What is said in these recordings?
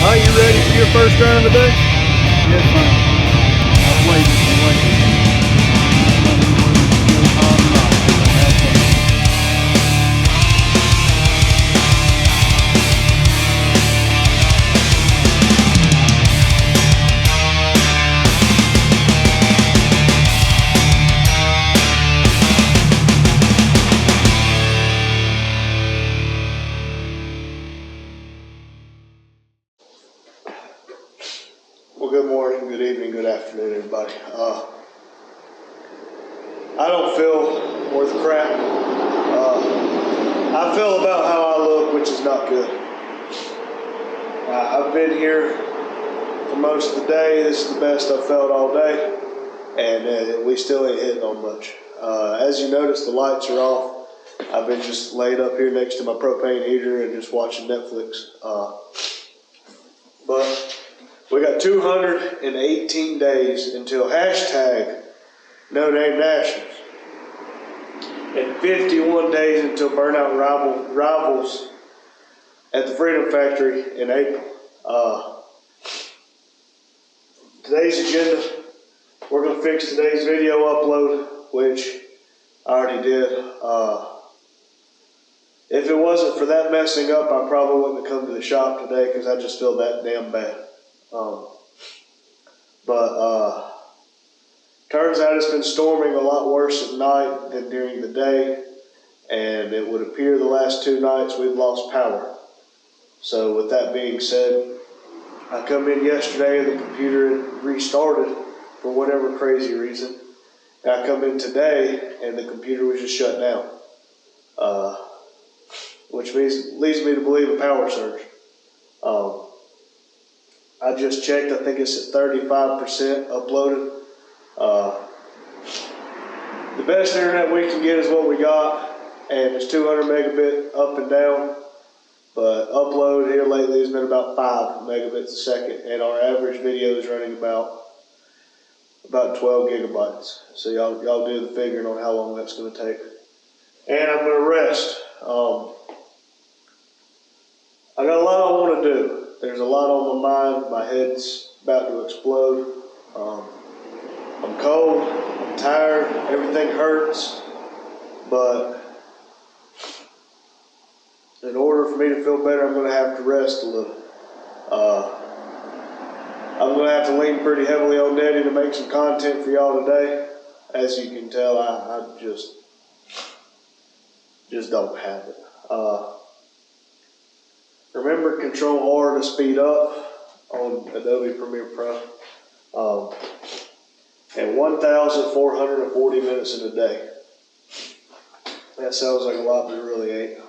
Are you ready for your first run of the day? Yes, man. I've waited and waited. Well, good morning, good evening, good afternoon, everybody. I don't feel worth crap. I feel about how I look, which is not good. I've been here for most of the day. This is the best I've felt all day, and we still ain't hitting on much. As you notice, the lights are off. I've been just laid up here next to my propane heater and just watching Netflix. But we got 218 days until hashtag No Name Nationals, and 51 days until Burnout Rivals at the Freedom Factory in April. Today's agenda, we're going to fix today's video upload, which I already did. If it wasn't for that messing up, I probably wouldn't have come to the shop today because I just feel that damn bad. Turns out it's been storming a lot worse at night than during the day, and it would appear the last 2 nights we've lost power. So with that being said, I come in yesterday and the computer had restarted for whatever crazy reason. And I come in today and the computer was just shut down, which leads me to believe a power surge. I just checked, I think it's at 35% uploaded. The best internet we can get is what we got, and it's 200 megabit up and down, but upload here lately has been about 5 megabits a second, and our average video is running about 12 gigabytes. So y'all do the figuring on how long that's going to take. And I'm going to rest. I got a lot I want to do. There's a lot on my mind. My head's about to explode. I'm cold, I'm tired, everything hurts, but in order for me to feel better, I'm going to have to rest a little. I'm going to have to lean pretty heavily on Daddy to make some content for y'all today. As you can tell, I just don't have it. Remember, Control R to speed up on Adobe Premiere Pro. And 1,440 minutes in a day. That sounds like a lot, but it really ain't.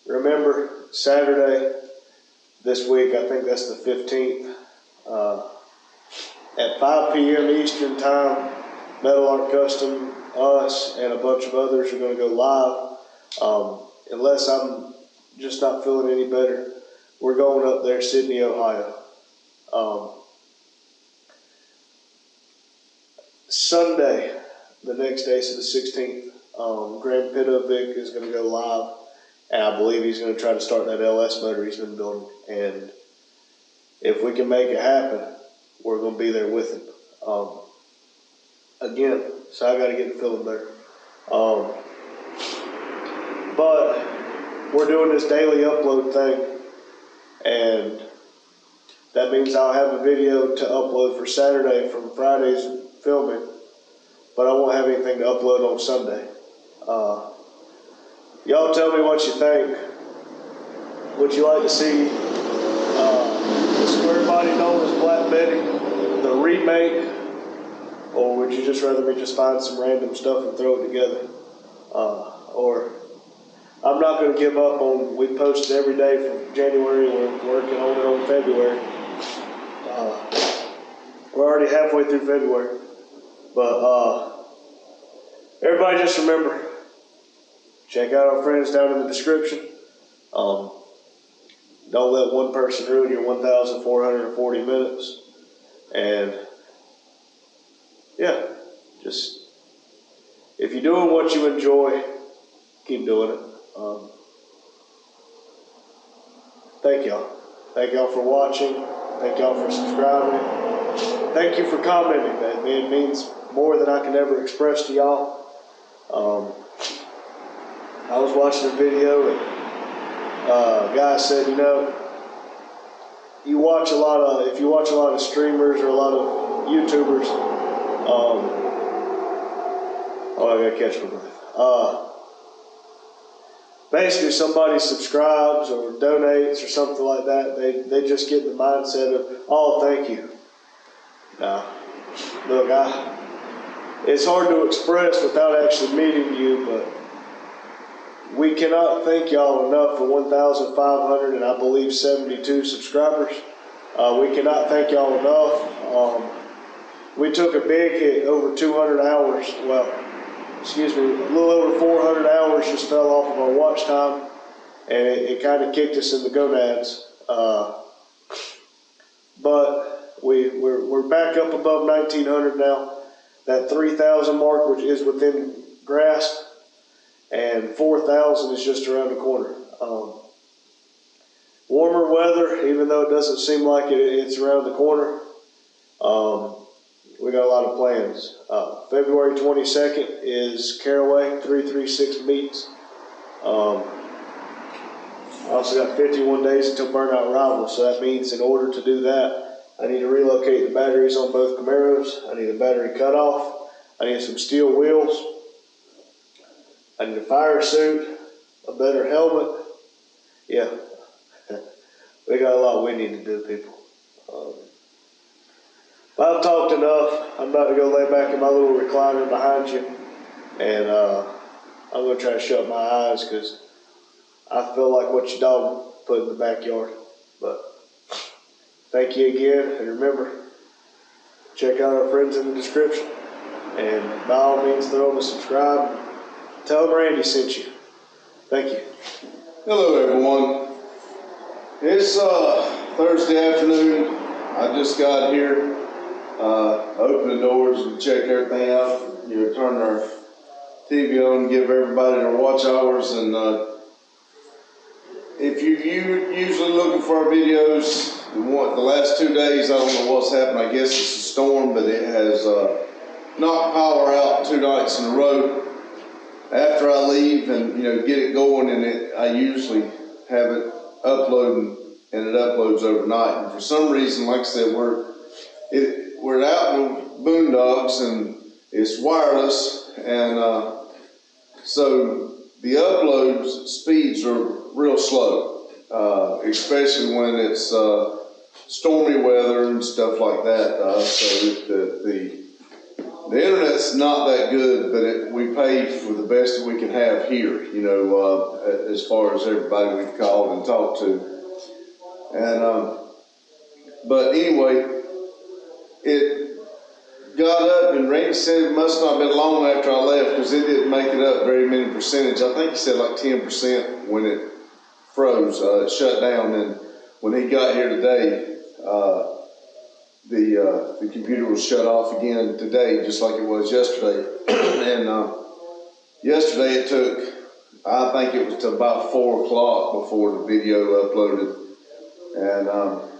Remember, Saturday this week, I think that's the 15th, at 5 p.m. Eastern Time, Metal Art Custom, us, and a bunch of others are going to go live. Unless I'm just not feeling any better, we're going up there, Sydney, Ohio. Sunday, the next day, so the 16th, Graham Pidovic is going to go live, and I believe he's going to try to start that LS motor he's been building. And if we can make it happen, we're going to be there with him. Again, so I got to get feeling better. But we're doing this daily upload thing, and that means I'll have a video to upload for Saturday from Friday's filming, but I won't have anything to upload on Sunday. Y'all tell me what you think. Would you like to see the square body known as Black Betty, the remake, or would you just rather me just find some random stuff and throw it together? Or I'm not going to give up on, we posted every day from January, we're working on it on February. We're already halfway through February. But everybody just remember, check out our friends down in the description. Don't let one person ruin your 1,440 minutes. And yeah, just, if you're doing what you enjoy, keep doing it. Thank y'all. Thank y'all for watching. Thank y'all for subscribing. Thank you for commenting. That it means more than I can ever express to y'all. I was watching a video and a guy said, you know, if you watch a lot of streamers or a lot of YouTubers, I gotta catch my breath. Basically, somebody subscribes or donates or something like that. They just get in the mindset of, oh, thank you. Now, look, it's hard to express without actually meeting you, but we cannot thank y'all enough for 1,500 and I believe 72 subscribers. We cannot thank y'all enough. We took a big hit, over 200 hours. Well, excuse me, a little over 400 hours just fell off of our watch time, and it kind of kicked us in the gonads. But we're back up above 1,900 now. That 3,000 mark, which is within grasp, and 4,000 is just around the corner. Warmer weather, even though it doesn't seem like it's around the corner. We got a lot of plans. February 22nd is Caraway 336 meets. I also got 51 days until burnout arrival, so that means in order to do that, I need to relocate the batteries on both Camaros. I need a battery cutoff. I need some steel wheels. I need a fire suit, a better helmet. Yeah, we got a lot we need to do, people. I've talked enough. I'm about to go lay back in my little recliner behind you, and I'm going to try to shut my eyes because I feel like what your dog put in the backyard. But thank you again, and remember, check out our friends in the description, and by all means throw them a subscribe. Tell them Randy sent you. Thank you. Hello everyone. It's Thursday afternoon. I just got here. Open the doors and check everything out. Turn our TV on, give everybody their watch hours, and if you're usually looking for our videos, the last 2 days, I don't know what's happened. I guess it's a storm, but it has knocked power out 2 nights in a row. After I leave and get it going, and I usually have it uploading, and it uploads overnight. And for some reason, like I said, we're out in the boondocks and it's wireless, and so the upload speeds are real slow, especially when it's stormy weather and stuff like that. So the internet's not that good, but we pay for the best that we can have here, as far as everybody we've called and talked to. And but anyway, it got up, and Randy said it must not have been long after I left because it didn't make it up very many percentage. I think he said like 10% when it froze, it shut down. And when he got here today, the computer was shut off again today, just like it was yesterday. And yesterday it took, I think it was to about 4 o'clock before the video uploaded. And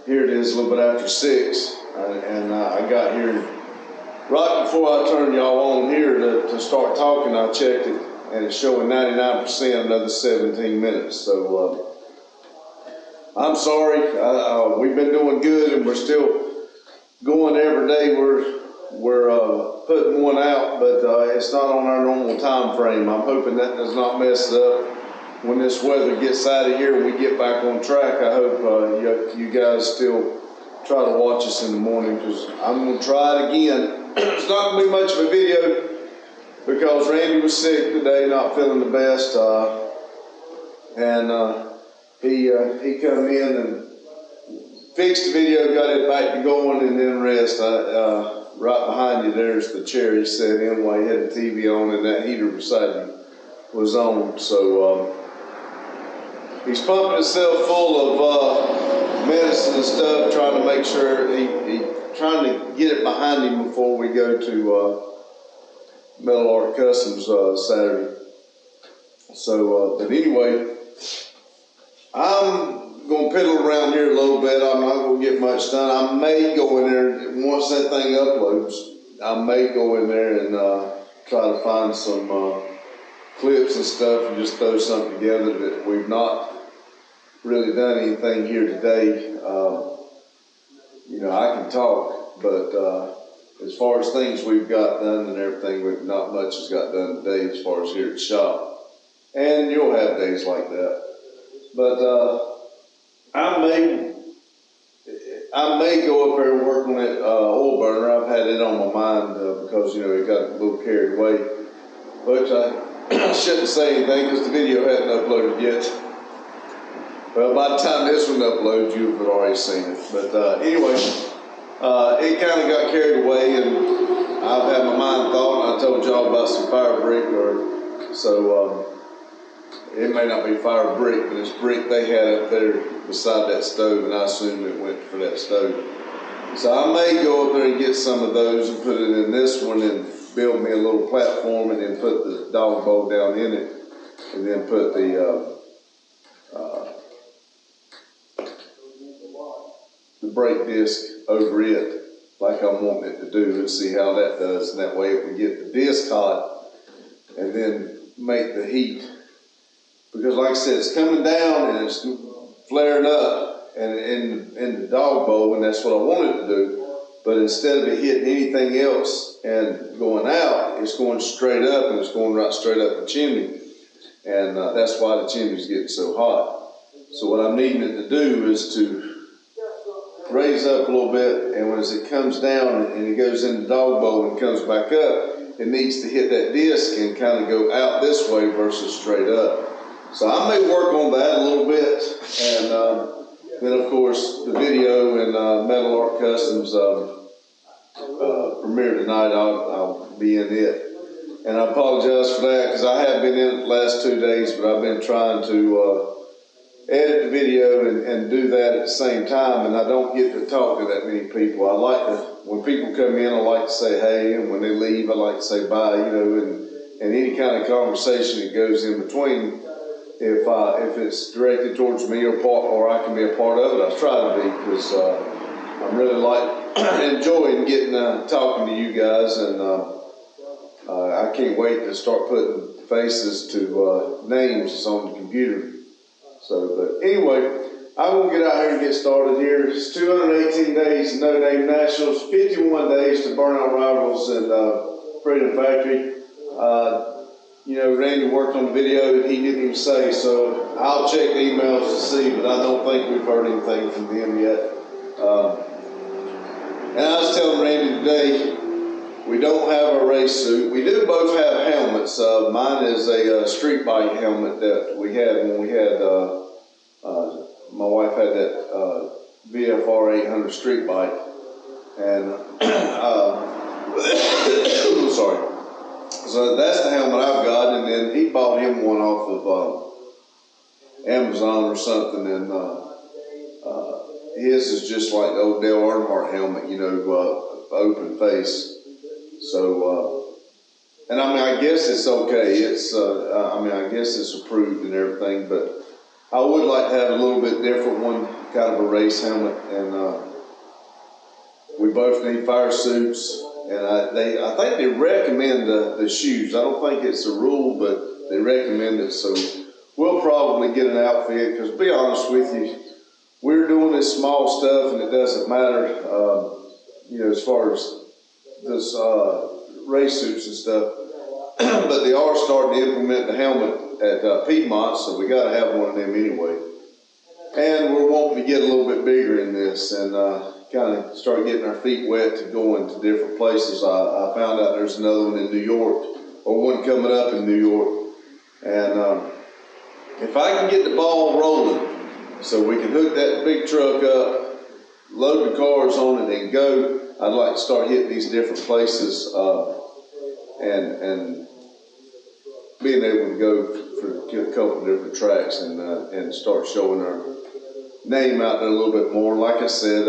here it is a little bit after 6. I got here right before I turned y'all on here to start talking. I checked it, and it's showing 99%, another 17 minutes. So I'm sorry. We've been doing good, and we're still going every day. We're putting one out, but it's not on our normal time frame. I'm hoping that does not mess it up when this weather gets out of here and we get back on track. I hope you guys still try to watch us in the morning, because I'm going to try it again. It's not going to be much of a video because Randy was sick today, not feeling the best, and he come in and fixed the video, got it back to going, and then rest. Right behind you there's the chair he sat in while he had the TV on, and that heater beside him was on. So he's pumping himself full of medicine and stuff, trying to make sure trying to get it behind him before we go to Metal Art Customs Saturday. So, but anyway, I'm gonna piddle around here a little bit. I'm not gonna get much done. I may go in there, once that thing uploads, I may go in there and try to find some clips and stuff and just throw something together that we've not really done anything here today. You know, I can talk, but as far as things we've got done and everything, not much has got done today as far as here at the shop. And you'll have days like that. But I may go up there and work on that oil burner. I've had it on my mind because, you know, it got a little carried away. But I shouldn't say anything because the video hadn't uploaded yet. Well, by the time this one uploads, you've already seen it. But anyway, it kind of got carried away, and I've had my mind thought, and I told y'all about some fire brick, it may not be fire brick, but it's brick they had up there beside that stove, and I assume it went for that stove. So I may go up there and get some of those and put it in this one and build me a little platform and then put the dog bowl down in it and then put the brake disc over it like I'm wanting it to do and see how that does. And that way it would get the disc hot and then make the heat. Because like I said, it's coming down and it's flaring up and in the dog bowl, and that's what I wanted to do. But instead of it hitting anything else and going out, it's going straight up, and it's going right straight up the chimney. And that's why the chimney's getting so hot. So what I'm needing it to do is to raise up a little bit, and as it comes down and it goes in the dog bowl and comes back up, it needs to hit that disc and kind of go out this way versus straight up. So I may work on that a little bit, and then of course the video and Metal Art Customs premiere tonight, I'll be in it. And I apologize for that because I have been in it the last 2 days, but I've been trying to edit the video and do that at the same time, and I don't get to talk to that many people. I like to, when people come in, I like to say hey, and when they leave, I like to say bye, you know, and any kind of conversation that goes in between. If it's directed towards me or I can be a part of it, I try to be, because I'm really enjoying getting talking to you guys, and I can't wait to start putting faces to names that's on the computer. So, but anyway, I'm gonna get out here and get started here. It's 218 days to No Name Nationals, 51 days to Burnout Rivals and Freedom Factory. You know, Randy worked on the video and he didn't even say, so I'll check the emails to see, but I don't think we've heard anything from them yet. And I was telling Randy today, we don't have a race suit. We do both have helmets. Mine is a street bike helmet that we had when we had, my wife had that VFR 800 street bike. And, sorry. So that's the helmet I've got, and then he bought him one off of Amazon or something, and his is just like the old Dale Earnhardt helmet, you know, open face. So, and I mean, I guess it's okay. It's, I mean, I guess it's approved and everything, but I would like to have a little bit different one, kind of a race helmet, and we both need fire suits. And I think they recommend the shoes. I don't think it's a rule, but they recommend it. So we'll probably get an outfit, because to be honest with you, we're doing this small stuff and it doesn't matter, you know, as far as this race suits and stuff. But they are starting to implement the helmet at Piedmont, so we got to have one of them anyway. And we're wanting to get a little bit bigger in this and kind of start getting our feet wet to going to different places. I found out there's another one in New York, or one coming up in New York. And if I can get the ball rolling so we can hook that big truck up, load the cars on it and go, I'd like to start hitting these different places and being able to go for a couple of different tracks and start showing our name out there a little bit more. Like I said,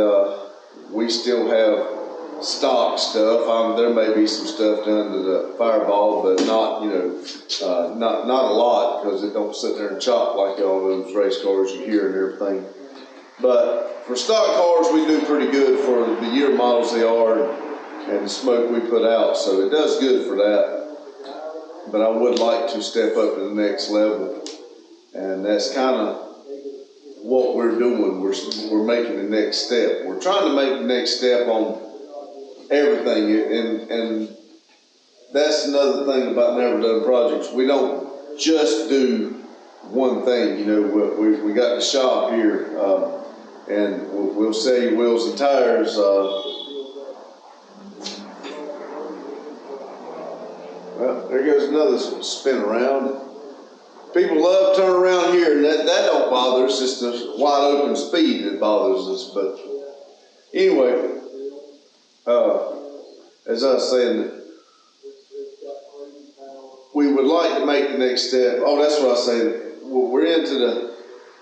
we still have stock stuff. There may be some stuff done to the Fireball, but not, not a lot, because it don't sit there and chop like all those race cars you hear and everything. But for stock cars, we do pretty good for the year models they are and the smoke we put out, so it does good for that. But I would like to step up to the next level, and that's kind of what we're doing. We're making the next step. We're trying to make the next step on everything, and that's another thing about Never Done Projects. We don't just do one thing. We got the shop here, and we'll sell you wheels and tires. Well, there goes another spin around. People love to turn around here, and that don't bother us. It's the wide open speed that bothers us. But anyway, as I was saying, we would like to make the next step. Oh, that's what I was saying. We're into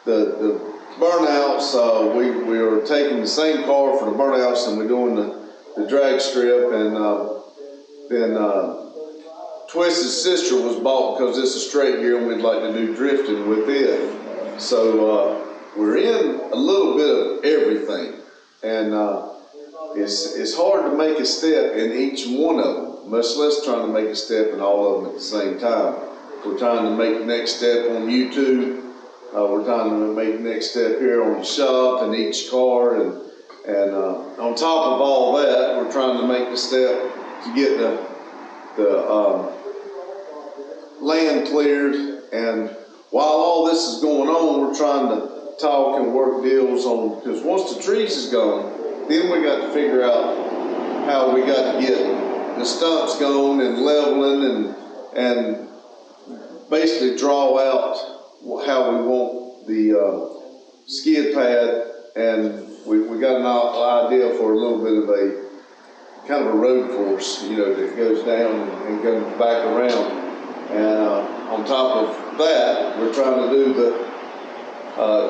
the burnouts. We are taking the same car for the burnouts, and we're doing the drag strip, and then Twisted's sister was bought because it's a straight gear, and we'd like to do drifting with it. So we're in a little bit of everything, and it's hard to make a step in each one of them, much less trying to make a step in all of them at the same time. We're trying to make the next step on YouTube. We're trying to make the next step here on the shop and each car, and on top of all that, we're trying to make the step to get the land cleared. And while all this is going on, we're trying to talk and work deals on, because once the trees is gone, then we got to figure out how we got to get the stumps gone and leveling and basically draw out how we want the skid pad. And we got an idea for a little bit of a kind of a road course, that goes down and goes back around. And on top of that, we're trying to do the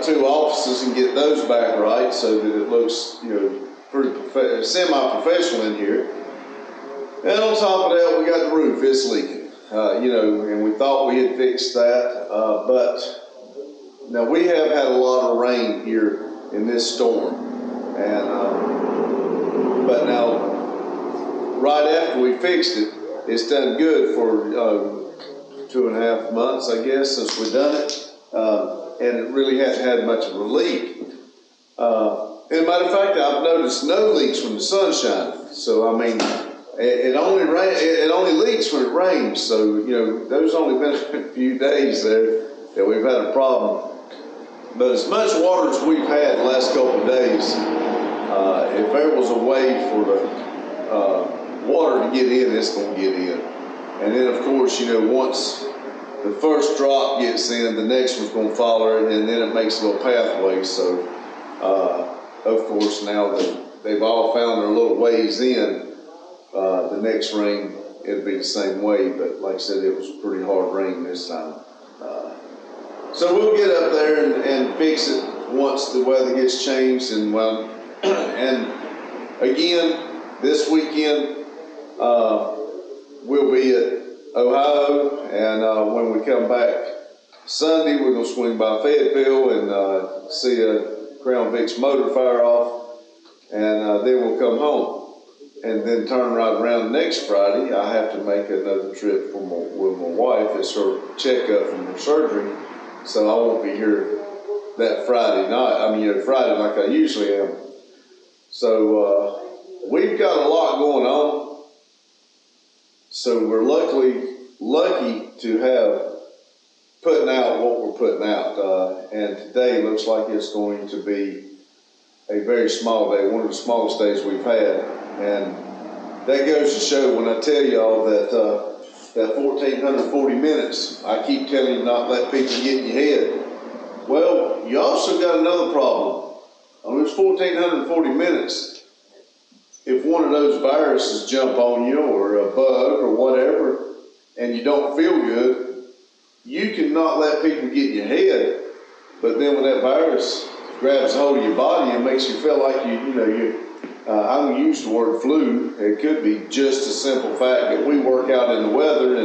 2 offices and get those back right so that it looks, pretty semi-professional in here. And on top of that, we got the roof. It's leaking, and we thought we had fixed that, but now we have had a lot of rain here in this storm, and but now right after we fixed it, it's done good for 2.5 months, I guess, since we've done it, and it really hasn't had much of a leak. As a matter of fact, I've noticed no leaks when the sun's shining. So I mean, it only leaks when it rains. So there's only been a few days there that we've had a problem. But as much water as we've had the last couple of days, if there was a way for the water to get in, it's going to get in. And then, of course, once the first drop gets in, the next one's going to follow it, and then it makes a little pathway. So, of course, now that they've all found their little ways in, the next rain, it'll be the same way. But like I said, it was pretty hard rain this time. So we'll get up there and fix it once the weather gets changed. And again, this weekend, we'll be at Ohio, and when we come back Sunday, we're going to swing by Fayetteville and see a Crown Vic's motor fire off, and then we'll come home. And then turn right around next Friday, I have to make another trip with my wife. It's her checkup from her surgery, so I won't be here that Friday night. Friday like I usually am. So we've got a lot going on. So we're lucky to have putting out what we're putting out. And today looks like it's going to be a very small day, one of the smallest days we've had. And that goes to show when I tell y'all that that 1,440 minutes, I keep telling you not let people get in your head. Well, you also got another problem. On those 1,440 minutes, if one of those viruses jump on you, or a bug or whatever, and you don't feel good, you cannot let people get in your head. But then when that virus grabs hold of your body and makes you feel like I don't use the word flu. It could be just a simple fact that we work out in the weather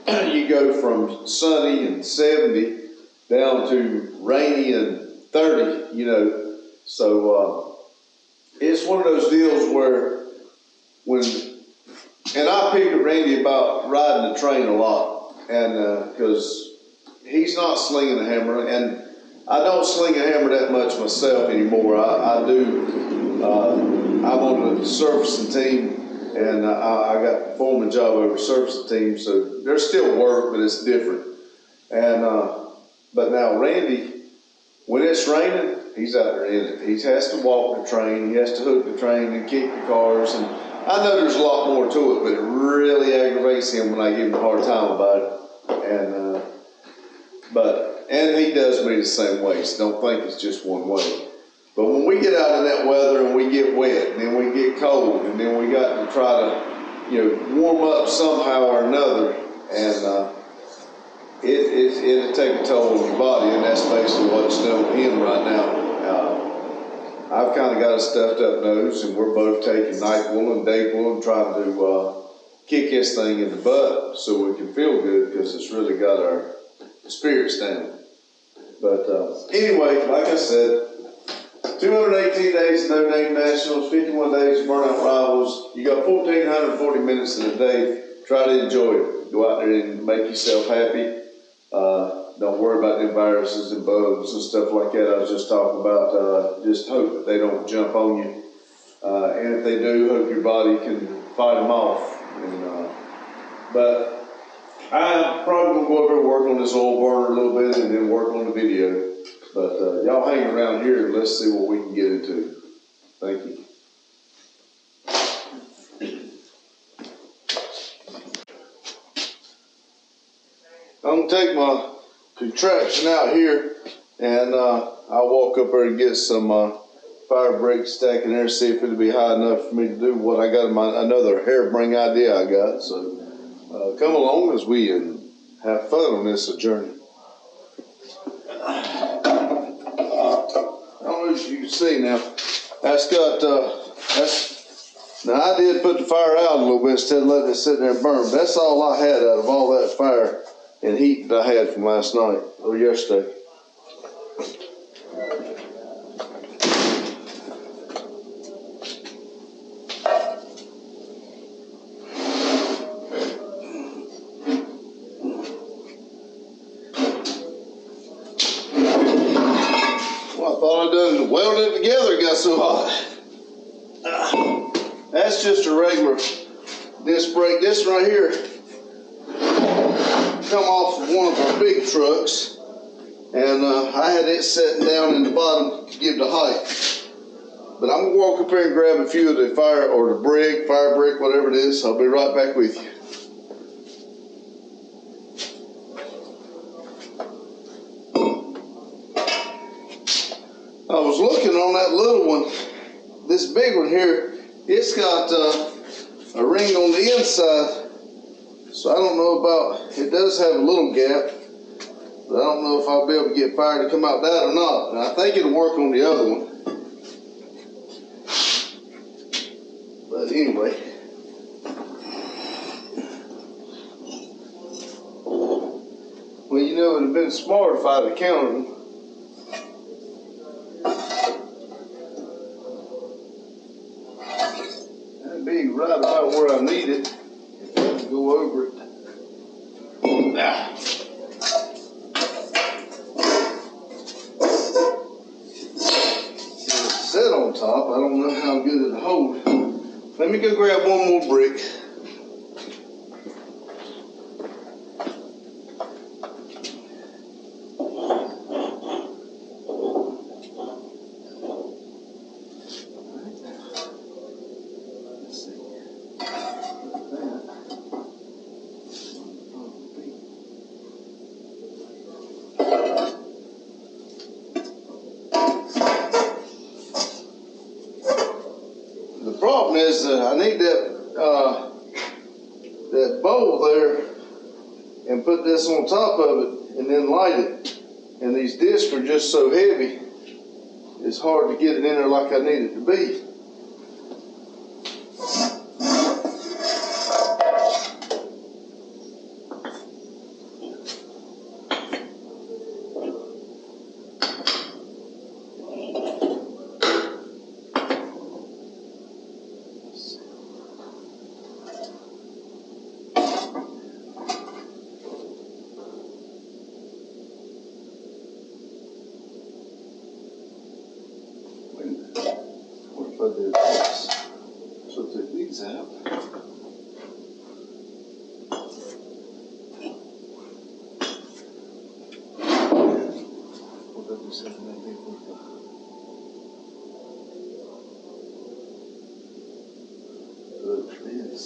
and you go from sunny and 70 down to rainy and 30, you know. So it's one of those deals where and I pick at Randy about riding the train a lot, and because he's not slinging a hammer, and I don't sling a hammer that much myself anymore. I do. I'm on the surfacing team, and I got the foreman job over surfacing team, so there's still work, but it's different. And but now Randy, when it's raining, he's out there in it. He has to walk the train, he has to hook the train and kick the cars, and I know there's a lot more to it, but it really aggravates him when I give him a hard time about it. And he does me the same way, so don't think it's just one way. But when we get out in that weather and we get wet, and then we get cold, and then we got to try to, warm up somehow or another, and it'll take a toll on your body, and that's basically what it's doing with him right now. I've kind of got a stuffed up nose, and we're both taking NyQuil and Dayquil and trying to kick this thing in the butt so we can feel good, because it's really got our spirits down. But anyway, like I said, 218 days of No Name Nationals, 51 days of Burnout Rivals. You got 1,440 minutes in a day. Try to enjoy it. Go out there and make yourself happy. Don't worry about them viruses and bugs and stuff like that I was just talking about. Just hope that they don't jump on you. And if they do, hope your body can fight them off. But I'm probably going to go over and work on this oil burner a little bit and then work on the video. But y'all hang around here and let's see what we can get into. Thank you. I'm going to take my contraption out here, and I'll walk up there and get some fire brick stack in there, see if it'll be high enough for me to do what I got in my another harebrained idea I got. So come along as we have fun on this journey. I don't know if you can see now. Now I did put the fire out a little bit instead of letting it sit there and burn. But that's all I had out of all that fire and heat that I had from last night or yesterday. Well, I thought I done welded it together, it got so hot. That's just a regular disc brake. This right here come off of one of our big trucks, and I had it sitting down in the bottom to give the height. But I'm gonna walk up here and grab a few of the fire brick, whatever it is. I'll be right back with you. I was looking on that little one. This big one here, it's got a ring on the inside. So I don't know about, it does have a little gap, but I don't know if I'll be able to get fire to come out that or not. And I think it'll work on the other one. But anyway. Well, it would have been smart if I'd have counted them. That'd be right about where I need it. Go over it. Ah. It's set on top. I don't know how good it'll hold. Let me go grab one more brick. The problem is I need that bowl there and put this on top of it and then light it. And these discs are just so heavy it's hard to get it in there like I need it to be. What if I did this? So take these out. What did we say to make these work? This.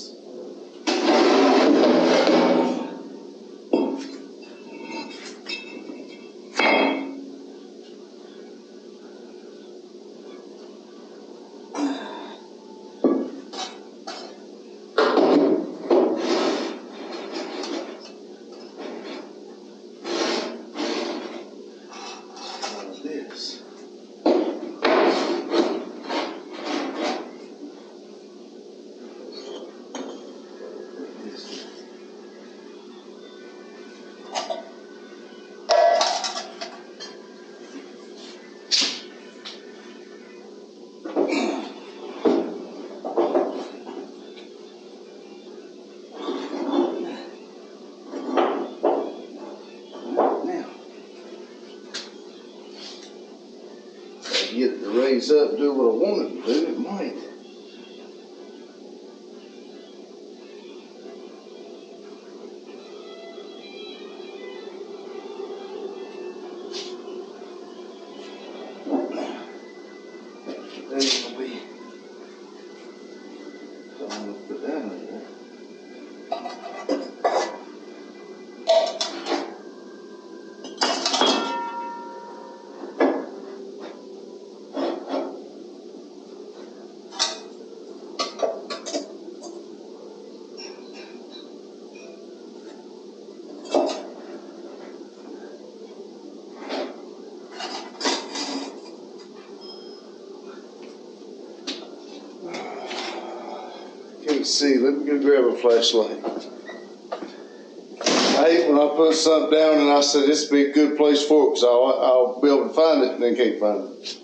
This. Get it to raise up, do what I want it to do, it might. There's gonna be something to put down in there. Can't see, let me go grab a flashlight. I hate when I put something down and I say this would be a good place for it because I'll be able to find it and then can't find it.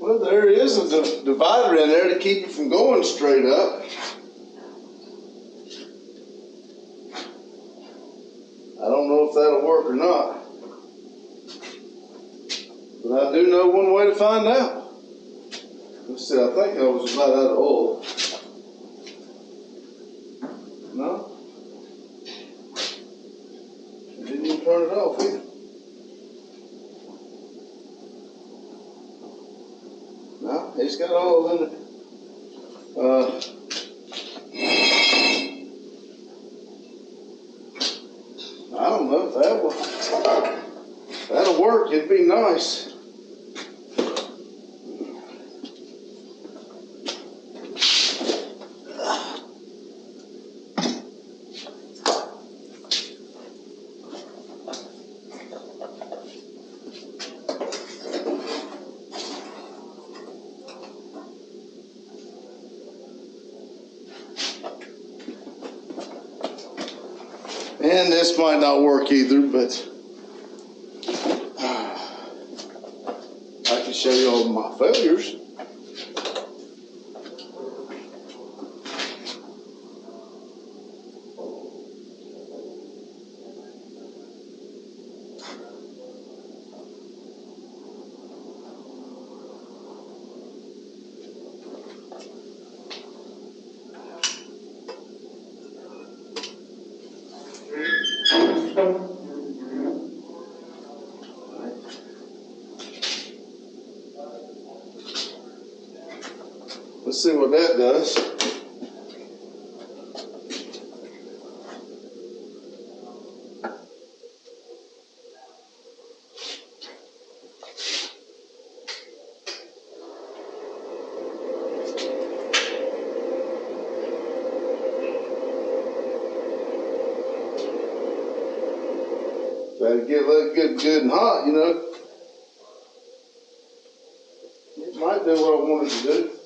Well, there is a divider in there to keep it from going straight up. I don't know if that'll work or not. But I do know one way to find out. Let's see, I think I was about out of oil. No? I didn't even turn it off either. No, it's got oil in it. I don't know if that'll work. It'd be nice. And this might not work either, but I can show you all my failures. Let's see what that does. Better get let it get good and hot, you know. It might do what I wanted to do.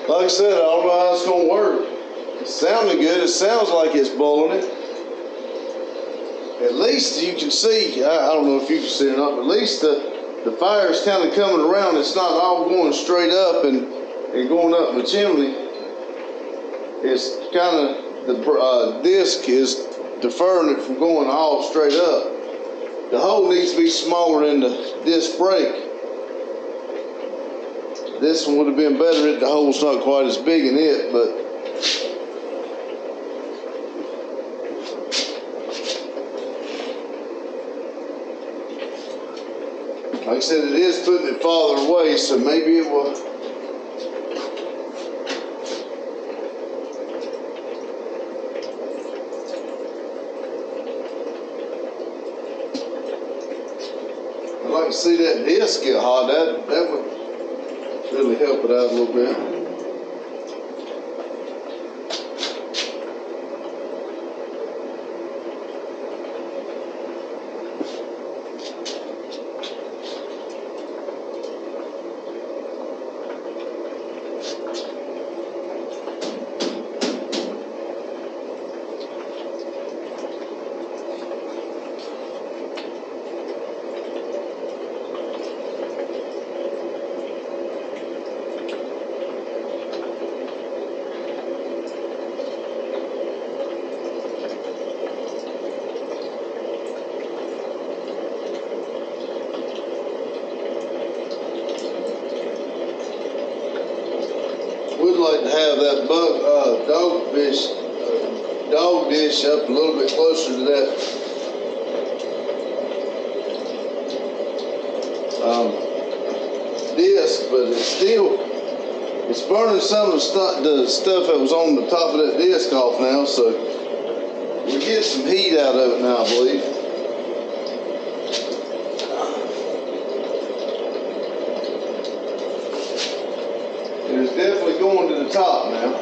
Like I said, I don't know how it's gonna work. It's sounding good. It sounds like it's blowing it. At least you can see, I don't know if you can see or not, but at least the fire is kind of coming around. It's not all going straight up and going up the chimney. It's kind of, the disc is deferring it from going all straight up. The hole needs to be smaller than the disc brake. This one would have been better if the hole's not quite as big in it, but like I said, it is putting it farther away, so maybe it will. I'd like to see that disc get hot. That would really help it out a little bit. We'd like to have that dog dish up a little bit closer to that disc, but it's burning some of the stuff that was on the top of that disc off now, so we get some heat out of it now, I believe. It is definitely going to the top now.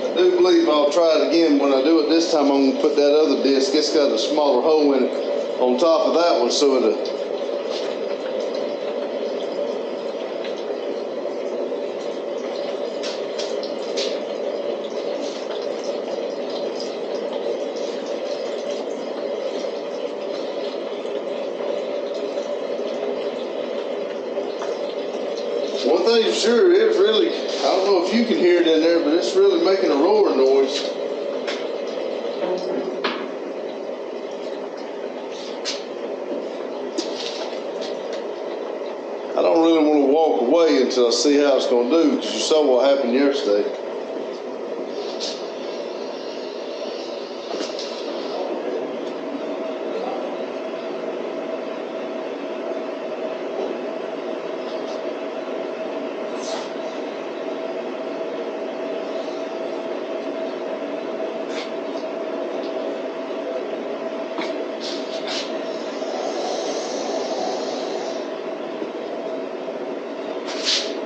I do believe I'll try it again. When I do it this time, I'm going to put that other disc. It's got a smaller hole in it on top of that one, so it'll. One thing for sure, it's really, I don't know if you can hear it in there, but it's really making a roaring noise. I don't really want to walk away until I see how it's going to do, because you saw what happened yesterday.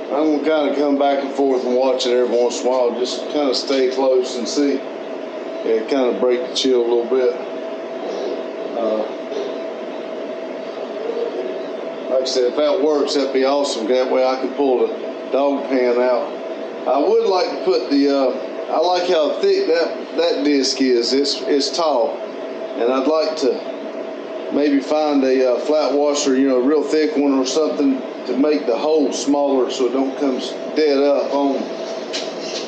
I'm going to kind of come back and forth and watch it every once in a while, just kind of stay close and see. Yeah, kind of break the chill a little bit. I said, if that works, that'd be awesome. That way I can pull the dog pan out. I would like to put the, I like how thick that disc is. It's tall. And I'd like to maybe find a flat washer, you know, a real thick one or something to make the hole smaller so it don't come dead up on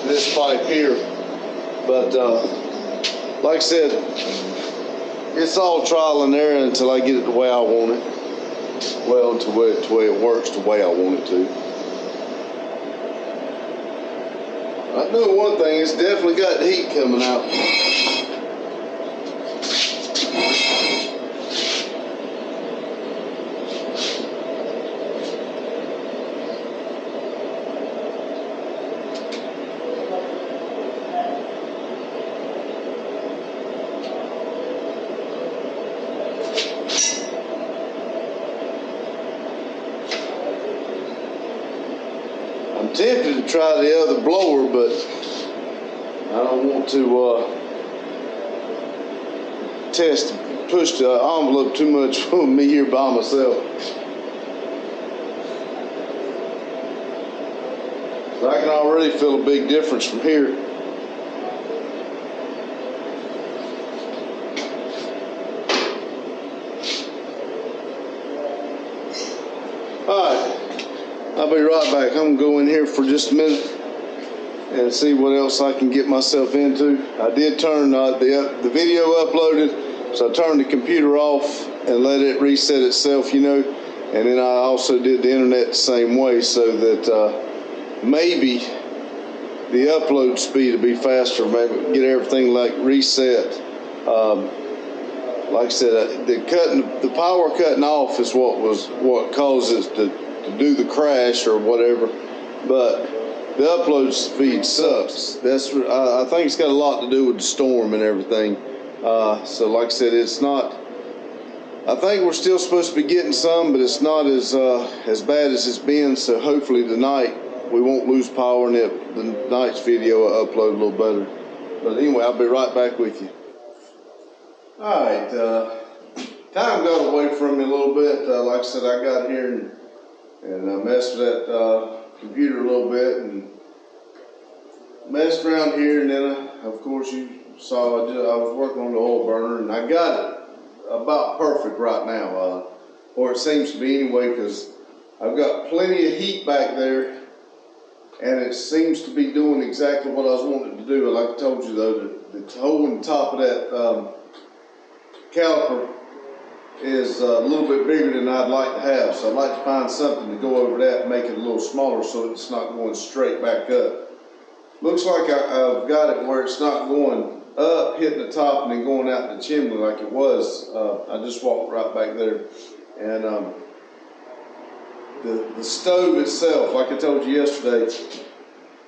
this pipe here. But like I said, it's all trial and error until I get it the way I want it. Well, to where it works the way I want it to. I know one thing, it's definitely got heat coming out. I'm tempted to try the other blower, but I don't want to push the envelope too much for me here by myself. But I can already feel a big difference from here. Alright, I'll be right back. I'm gonna go in here for just a minute and see what else I can get myself into. I did turn the video uploaded, so I turned the computer off and let it reset itself, you know, and then I also did the internet the same way so that maybe the upload speed will be faster, maybe get everything like reset. Like I said, the power cutting off is what causes to do the crash or whatever, but the upload speed sucks. I think it's got a lot to do with the storm and everything. So like I said, it's not, I think we're still supposed to be getting some, but it's not as bad as it's been. So hopefully tonight we won't lose power and the night's video will upload a little better. But anyway, I'll be right back with you. All right, time got away from me a little bit. Like I said, I got here and messed with that computer a little bit and messed around here, and then of course you saw I was working on the oil burner, and I got it about perfect right now, or it seems to be anyway, because I've got plenty of heat back there and it seems to be doing exactly what I was wanting to do. Like I told you though, the hole in the top of that caliper is a little bit bigger than I'd like to have, so I'd like to find something to go over that and make it a little smaller so it's not going straight back up. Looks like I've got it where it's not going up, hitting the top, and then going out the chimney like it was. I just walked right back there. And the stove itself, like I told you yesterday,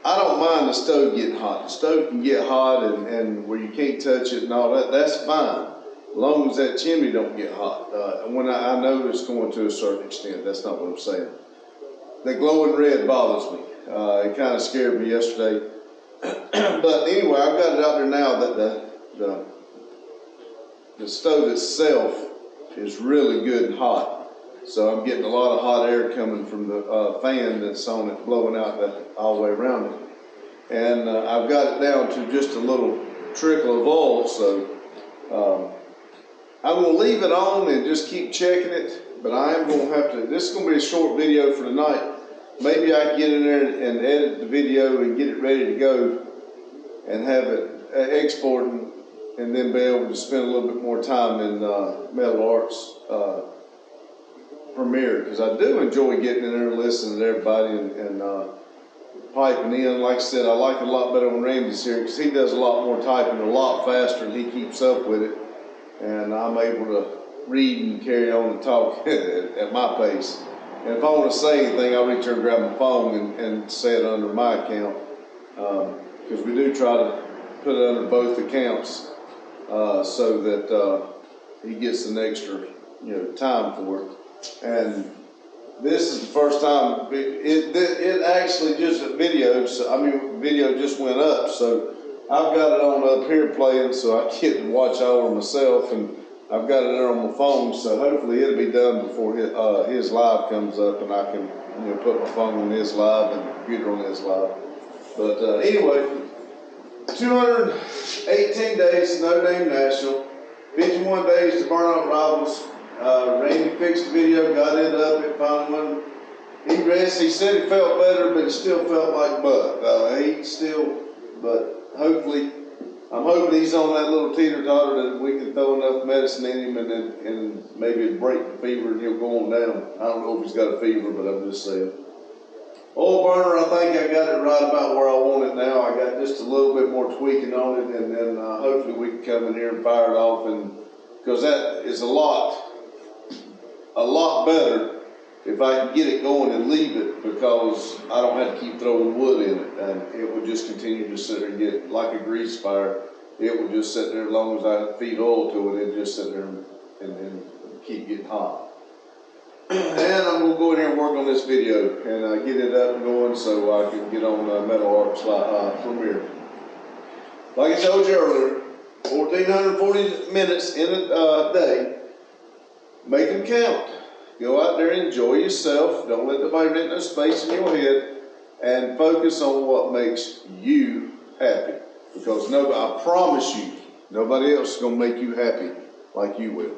I don't mind the stove getting hot. The stove can get hot and where you can't touch it and all that, that's fine. As long as that chimney don't get hot. When I know it's going to a certain extent, that's not what I'm saying. The glowing red bothers me. It kind of scared me yesterday. But anyway, I've got it out there now that the stove itself is really good and hot. So I'm getting a lot of hot air coming from the fan that's on it, blowing out all the way around it. And I've got it down to just a little trickle of oil, so I'm going to leave it on and just keep checking it, but I am going to have to, this is going to be a short video for tonight. Maybe I can get in there and edit the video and get it ready to go and have it exported and then be able to spend a little bit more time in Metal Arts Premiere, because I do enjoy getting in there and listening to everybody and piping in. Like I said, I like it a lot better when Randy's here because he does a lot more typing a lot faster and he keeps up with it, and I'm able to read and carry on and talk at my pace. And if I want to say anything, I'll reach over and grab my phone and say it under my account, because we do try to put it under both accounts so that he gets an extra, time for it. And this is the first time it actually just video. So video just went up, so I've got it on up here playing, so I get to watch over myself. And I've got it there on my phone, so hopefully it'll be done before his live comes up, and I can, put my phone on his live and the computer on his live. But anyway, 218 days to No Name National, 51 days to Burnout Rivals. Randy fixed the video, got it up, it finally went. He rested. He said he felt better, but it still felt like butt. But hopefully, I'm hoping he's on that little teeter-totter that we can throw enough medicine in him and maybe it'll break the fever and he'll go on down. I don't know if he's got a fever, but I'm just saying. Oil burner, I think I got it right about where I want it now. I got just a little bit more tweaking on it, and then hopefully we can come in here and fire it off, and because that is a lot better if I can get it going and leave it, because I don't have to keep throwing wood in it, and it would just continue to sit there and get like a grease fire. It would just sit there as long as I feed oil to it. It'd just sit there and keep getting hot. And I'm gonna go in here and work on this video and get it up and going so I can get on Metal Arts Premiere. Like I told you earlier, 1,440 minutes in a day. Make them count. Go out there and enjoy yourself. Don't let nobody rent no space in your head, and focus on what makes you happy. Because I promise you, nobody else is gonna make you happy like you will.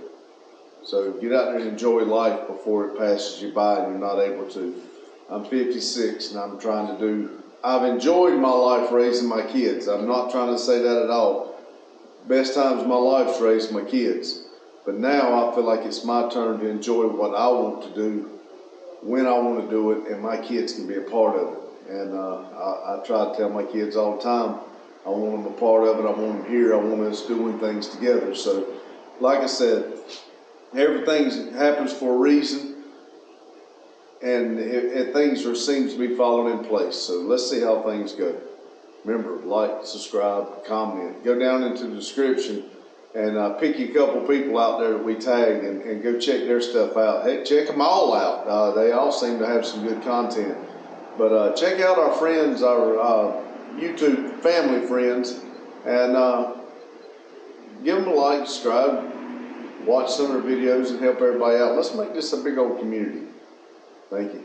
So get out there and enjoy life before it passes you by and you're not able to. I'm 56 and I've enjoyed my life raising my kids. I'm not trying to say that at all. Best times of my life's raised my kids. But now I feel like it's my turn to enjoy what I want to do, when I want to do it, and my kids can be a part of it. And I try to tell my kids all the time, I want them a part of it, I want them here, I want us doing things together. So, like I said, everything happens for a reason, and things seems to be falling in place. So let's see how things go. Remember, like, subscribe, comment. Go down into the description and pick you a couple people out there that we tag and go check their stuff out. Hey, check them all out. They all seem to have some good content. But check out our friends, our YouTube family friends, and give them a like, subscribe, watch some of their videos, and help everybody out. Let's make this a big old community. Thank you.